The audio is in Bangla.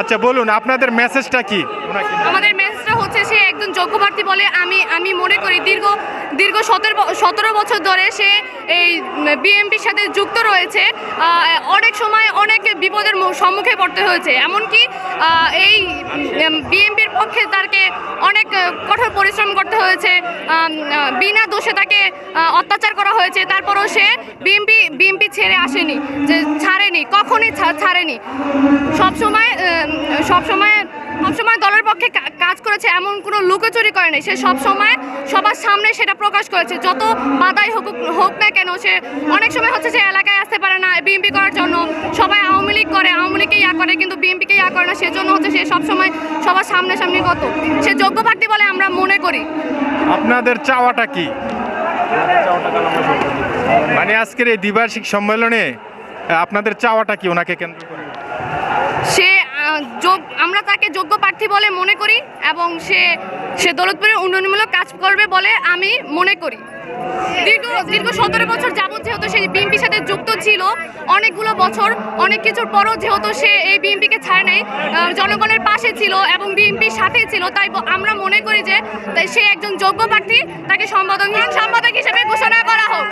আচ্ছা বলুন আপনাদের মেসেজটা কি? আমাদের মেসেজটা হচ্ছে সে একজন যোগ্য প্রার্থী বলে আমি মনে করি দীর্ঘ 17 বছর ধরে সে এই বিএনপির সাথে যুক্ত রয়েছে। অনেক সময় অনেক বিপদের সম্মুখে পড়তে হয়েছে, এমনকি এই বিএনপির পক্ষে তাকে অনেক কঠোর পরিশ্রম করতে হয়েছে, বিনা দোষে তাকে অত্যাচার করা হয়েছে। তারপরও সে বিএনপি ছেড়ে আসেনি, যে ছাড়েনি, কখনই ছাড়েনি। সবসময় দলের পক্ষে কাজ করেছে, এমন কোনো লুকোচুরি করে নাই। সে সবসময় সবার সামনে সেটা প্রকাশ করেছে, যত বাধাই হোক না কেন। সে অনেক সময় হচ্ছে সে এলাকায় আসতে পারে না বিএনপি করার জন্য, সবাই আওয়ামী লীগ করে, আওয়ামী লীগকে করে, কিন্তু বিএনপিকে করে না। সেজন্য হচ্ছে সে সবসময় সবার সামনাসামনি গত, সে যোগ্য প্রার্থী বলে আমরা মনে করি। আপনাদের চাওয়াটা কি? মানে আজকের এই দ্বিবার্ষিক সম্মেলনে আপনাদের চাওয়াটা কি ওনাকে কেন্দ্র করে? আমরা তাকে যোগ্য প্রার্থী বলে মনে করি, এবং সে দৌলতপুরের উন্নয়নমূলক কাজ করবে বলে আমি মনে করি। দীর্ঘ 17 বছর যাবৎ যেহেতু সে বিএনপির সাথে যুক্ত ছিল, অনেকগুলো বছর অনেক কিছুর পরও যেহেতু সে এই বিএনপিকে ছাড়ে নাই, জনগণের পাশে ছিল এবং বিএনপির সাথেই ছিল, তাই আমরা মনে করি যে সে একজন যোগ্য প্রার্থী, তাকে সাংবাদিক হিসেবে ঘোষণা করা হোক।